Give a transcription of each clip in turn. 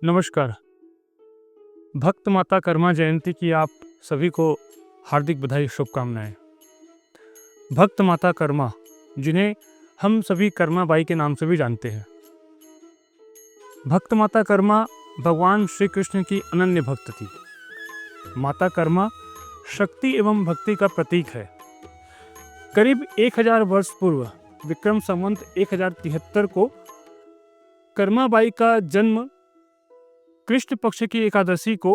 नमस्कार। भक्त माता कर्मा जयंती की आप सभी को हार्दिक बधाई, शुभकामनाएं। भक्त माता कर्मा, जिन्हें हम सभी कर्मा बाई के नाम से भी जानते हैं। भक्त माता कर्मा भगवान श्री कृष्ण की अनन्य भक्त थी। माता कर्मा शक्ति एवं भक्ति का प्रतीक है। करीब 1000 वर्ष पूर्व विक्रम संवत 1073 को कर्मा बाई का जन्म कृष्ण पक्ष की एकादशी को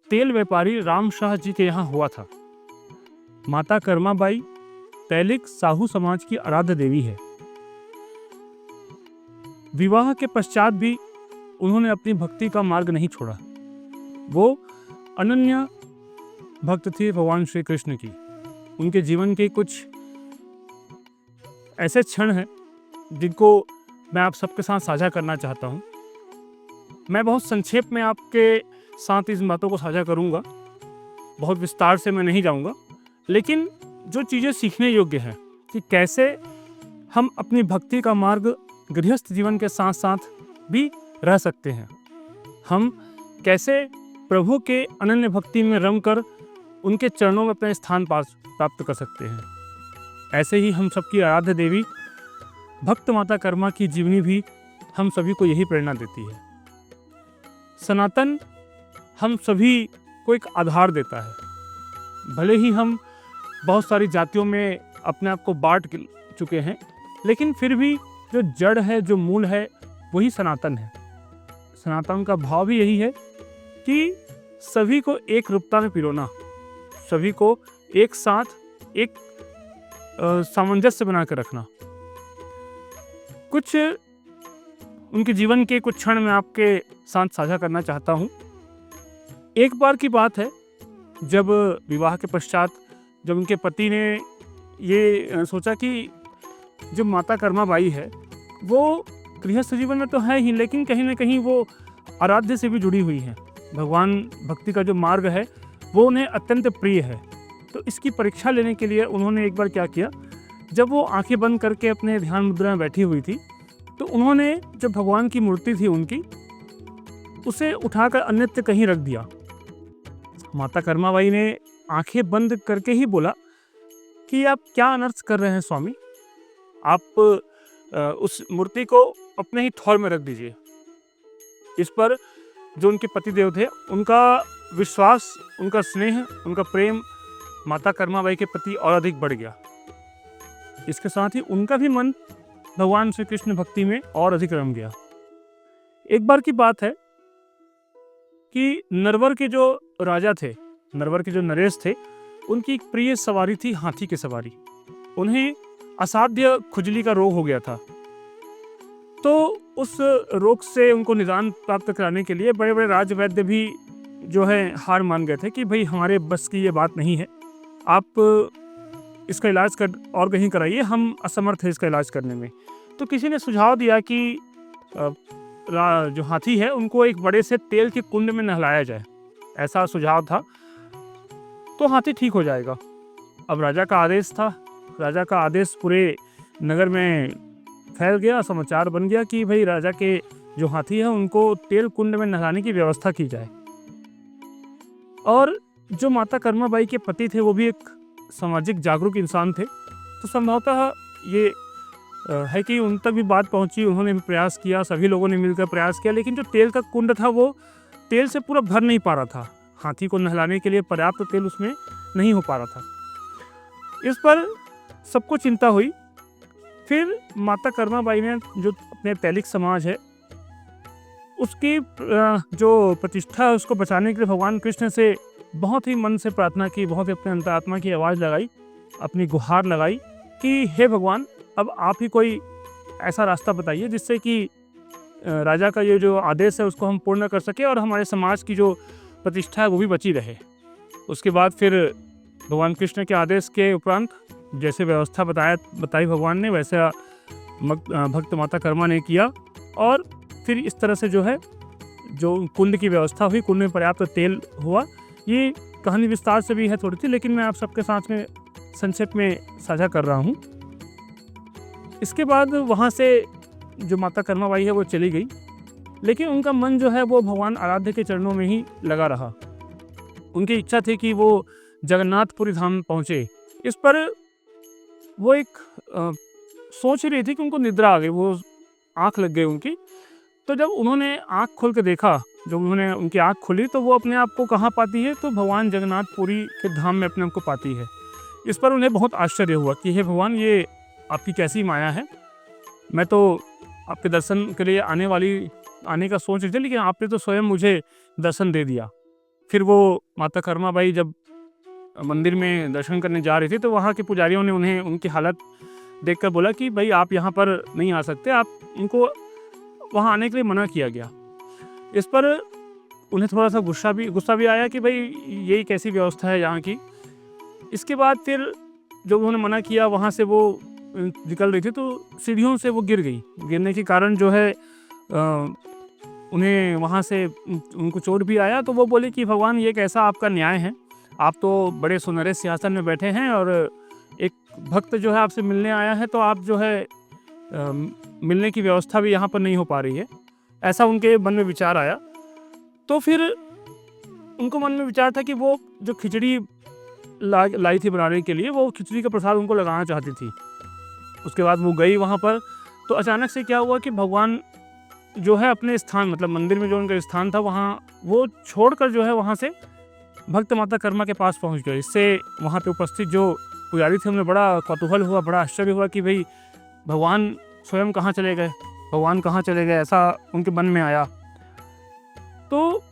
तेल व्यापारी राम शाह जी के यहाँ हुआ था। माता कर्मा बाई तैलिक साहू समाज की आराध्य देवी है। विवाह के पश्चात भी उन्होंने अपनी भक्ति का मार्ग नहीं छोड़ा। वो अनन्य भक्त थी भगवान श्री कृष्ण की। उनके जीवन के कुछ ऐसे क्षण हैं जिनको मैं आप सबके साथ साझा करना चाहता हूँ। मैं बहुत संक्षेप में आपके साथ इस बातों को साझा करूँगा, बहुत विस्तार से मैं नहीं जाऊँगा, लेकिन जो चीज़ें सीखने योग्य हैं कि कैसे हम अपनी भक्ति का मार्ग गृहस्थ जीवन के साथ साथ भी रह सकते हैं। हम कैसे प्रभु के अनन्य भक्ति में रमकर उनके चरणों में अपना स्थान प्राप्त कर सकते हैं। ऐसे ही हम सबकी आराध्य देवी भक्त माता कर्मा की जीवनी भी हम सभी को यही प्रेरणा देती है। सनातन हम सभी को एक आधार देता है। भले ही हम बहुत सारी जातियों में अपने आप को बांट चुके हैं, लेकिन फिर भी जो जड़ है, जो मूल है, वही सनातन है। सनातन का भाव भी यही है कि सभी को एक रूपता में पिरोना, सभी को एक साथ एक सामंजस्य बना कर रखना। कुछ उनके जीवन के कुछ क्षण मैं आपके साथ साझा करना चाहता हूँ। एक बार की बात है, जब विवाह के पश्चात जब उनके पति ने ये सोचा कि जो माता कर्मा बाई है वो गृहस्थ जीवन में तो है ही, लेकिन कहीं ना कहीं वो आराध्य से भी जुड़ी हुई है। भगवान भक्ति का जो मार्ग है वो उन्हें अत्यंत प्रिय है। तो इसकी परीक्षा लेने के लिए उन्होंने एक बार क्या किया, जब वो आंखें बंद करके अपने ध्यान मुद्रा में बैठी हुई थी, तो उन्होंने जो भगवान की मूर्ति थी उनकी, उसे उठाकर अन्यत्र कहीं रख दिया। माता कर्मा बाई ने आंखें बंद करके ही बोला कि आप क्या अनर्थ कर रहे हैं स्वामी, आप उस मूर्ति को अपने ही थौर में रख दीजिए। इस पर जो उनके पतिदेव थे, उनका विश्वास, उनका स्नेह, उनका प्रेम माता कर्मा बाई के प्रति और अधिक बढ़ गया। इसके साथ ही उनका भी मन भगवान श्री कृष्ण भक्ति में और अधिक रम गया। एक बार की बात है कि नरवर के जो राजा थे, नरवर के जो नरेश थे, उनकी एक प्रिय सवारी थी हाथी की सवारी। उन्हें असाध्य खुजली का रोग हो गया था। तो उस रोग से उनको निदान प्राप्त कराने के लिए बड़े बड़े राजवैद्य भी जो है हार मान गए थे कि भाई हमारे बस की ये बात नहीं है, आप इसका इलाज कर और कहीं कराइए, हम असमर्थ है इसका इलाज करने में। तो किसी ने सुझाव दिया कि जो हाथी है उनको एक बड़े से तेल के कुंड में नहलाया जाए, ऐसा सुझाव था, तो हाथी ठीक हो जाएगा। अब राजा का आदेश था। राजा का आदेश पूरे नगर में फैल गया, समाचार बन गया कि भाई राजा के जो हाथी है उनको तेल कुंड में नहलाने की व्यवस्था की जाए। और जो माता कर्मा बाई के पति थे वो भी एक सामाजिक जागरूक इंसान थे, तो संभवतः ये है कि उन तक भी बात पहुंची। उन्होंने भी प्रयास किया, सभी लोगों ने मिलकर प्रयास किया, लेकिन जो तेल का कुंड था वो तेल से पूरा भर नहीं पा रहा था। हाथी को नहलाने के लिए पर्याप्त तेल उसमें नहीं हो पा रहा था। इस पर सबको चिंता हुई। फिर माता कर्मा बाई ने जो अपने तैलिक समाज है उसकी जो प्रतिष्ठा है उसको बचाने के लिए भगवान कृष्ण से बहुत ही मन से प्रार्थना की, बहुत ही अपने अंतरात्मा की आवाज़ लगाई, अपनी गुहार लगाई कि हे भगवान, अब आप ही कोई ऐसा रास्ता बताइए जिससे कि राजा का ये जो आदेश है उसको हम पूर्ण कर सके और हमारे समाज की जो प्रतिष्ठा है वो भी बची रहे। उसके बाद फिर भगवान कृष्ण के आदेश के उपरांत जैसे व्यवस्था बताई भगवान ने, वैसे भक्त माता कर्मा ने किया। और फिर इस तरह से जो है जो कुंड की व्यवस्था हुई, कुंड में पर्याप्त तेल हुआ। ये कहानी विस्तार से भी है थोड़ी सी, लेकिन मैं आप सबके साथ में संक्षेप में साझा कर रहा हूँ। इसके बाद वहाँ से जो माता कर्मा बाई है वो चली गई। लेकिन उनका मन जो है वो भगवान आराध्य के चरणों में ही लगा रहा। उनकी इच्छा थी कि वो जगन्नाथपुरी धाम पहुँचे। इस पर वो एक सोच ही रही थी कि उनको निद्रा आ गई, वो आँख लग गई उनकी। तो जब उन्होंने आँख खोल के देखा, जब उन्होंने उनकी आँख खोली तो वो अपने आप को कहाँ पाती है, तो भगवान जगन्नाथपुरी के धाम में अपने आप को पाती है। इस पर उन्हें बहुत आश्चर्य हुआ कि हे भगवान, ये आपकी कैसी माया है। मैं तो आपके दर्शन के लिए आने का सोच रही थी, लेकिन आपने तो स्वयं मुझे दर्शन दे दिया। फिर वो माता कर्मा बाई जब मंदिर में दर्शन करने जा रही थी तो वहाँ के पुजारियों ने उन्हें उनकी हालत देखकर बोला कि भाई आप यहाँ पर नहीं आ सकते, आप उनको वहाँ आने के लिए मना किया गया। इस पर उन्हें थोड़ा सा गुस्सा भी आया कि भाई यही कैसी व्यवस्था है यहाँ की। इसके बाद फिर जब उन्होंने मना किया, वहाँ से वो निकल रही थी तो सीढ़ियों से वो गिर गई। गिरने के कारण जो है उन्हें वहाँ से उनको चोट भी आया। तो वो बोले कि भगवान, ये कैसा आपका न्याय है, आप तो बड़े सुनहरे सिंहासन में बैठे हैं और एक भक्त जो है आपसे मिलने आया है, तो आप जो है मिलने की व्यवस्था भी यहाँ पर नहीं हो पा रही है। ऐसा उनके मन में विचार आया। तो फिर उनको मन में विचार था कि वो जो खिचड़ी लाई थी बनाने के लिए, वो खिचड़ी का प्रसाद उनको लगाना चाहती थी। उसके बाद वो गई वहाँ पर। तो अचानक से क्या हुआ कि भगवान जो है अपने स्थान, मतलब मंदिर में जो उनका स्थान था, वहाँ वो छोड़कर जो है वहाँ से भक्त माता कर्मा के पास पहुँच गए। इससे वहाँ पे उपस्थित जो पुजारी थे उन्हें बड़ा कौतूहल हुआ, बड़ा आश्चर्य हुआ कि भाई भगवान स्वयं कहाँ चले गए, भगवान कहाँ चले गए, ऐसा उनके मन में आया। तो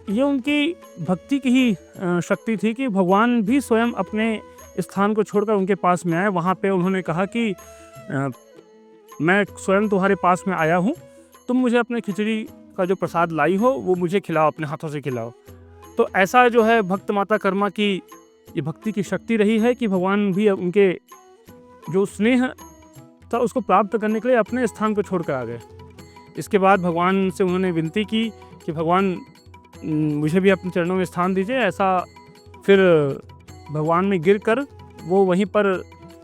ये उनकी भक्ति की ही शक्ति थी कि भगवान भी स्वयं अपने स्थान को छोड़कर उनके पास में आए। वहाँ पे उन्होंने कहा कि मैं स्वयं तुम्हारे पास में आया हूँ, तुम मुझे अपने खिचड़ी का जो प्रसाद लाई हो वो मुझे खिलाओ, अपने हाथों से खिलाओ। तो ऐसा जो है भक्त माता कर्मा की ये भक्ति की शक्ति रही है कि भगवान भी उनके जो स्नेह था उसको प्राप्त करने के लिए अपने स्थान को छोड़कर आ गए। इसके बाद भगवान से उन्होंने विनती की कि भगवान मुझे भी अपने चरणों में स्थान दीजिए। ऐसा फिर भगवान में गिरकर वो वहीं पर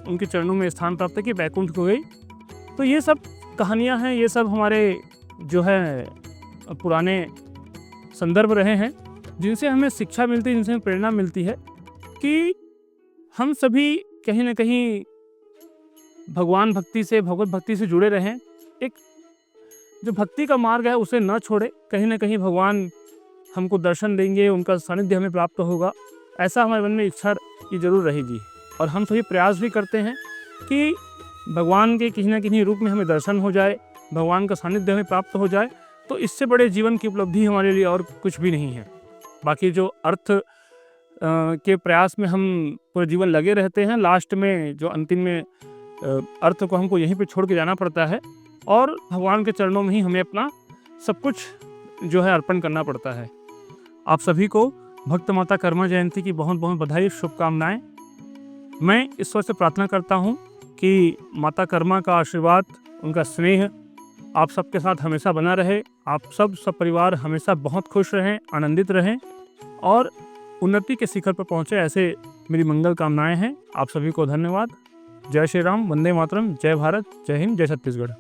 उनके चरणों में स्थान प्राप्त की बैकुंठ हो गई। तो ये सब कहानियाँ हैं, ये सब हमारे जो है पुराने संदर्भ रहे हैं, जिनसे हमें शिक्षा मिलती है, जिनसे हमें प्रेरणा मिलती है कि हम सभी कहीं ना कहीं भगवान भक्ति से, भगवत भक्ति से जुड़े रहें। एक जो भक्ति का मार्ग है उसे न छोड़े। कहीं ना कहीं भगवान हमको दर्शन देंगे, उनका सानिध्य हमें प्राप्त होगा, ऐसा हमारे मन में इच्छा की जरूर रहेगी। और हम सभी प्रयास भी करते हैं कि भगवान के किसी न किसी रूप में हमें दर्शन हो जाए, भगवान का सानिध्य हमें प्राप्त हो जाए। तो इससे बड़े जीवन की उपलब्धि हमारे लिए और कुछ भी नहीं है। बाकी जो अर्थ के प्रयास में हम पूरे जीवन लगे रहते हैं, लास्ट में जो अंतिम में अर्थ को हमको यहीं पे छोड़ के जाना पड़ता है और भगवान के चरणों में ही हमें अपना सब कुछ जो है अर्पण करना पड़ता है। आप सभी को भक्त माता कर्मा जयंती की बहुत बहुत बधाई, शुभकामनाएं। मैं ईश्वर से प्रार्थना करता हूँ कि माता कर्मा का आशीर्वाद, उनका स्नेह आप सबके साथ हमेशा बना रहे। आप सब परिवार हमेशा बहुत खुश रहें, आनंदित रहें और उन्नति के शिखर पर पहुँचे, ऐसे मेरी मंगल कामनाएं हैं। आप सभी को धन्यवाद। जय श्री राम, वंदे मातरम, जय भारत, जय हिंद, जय छत्तीसगढ़।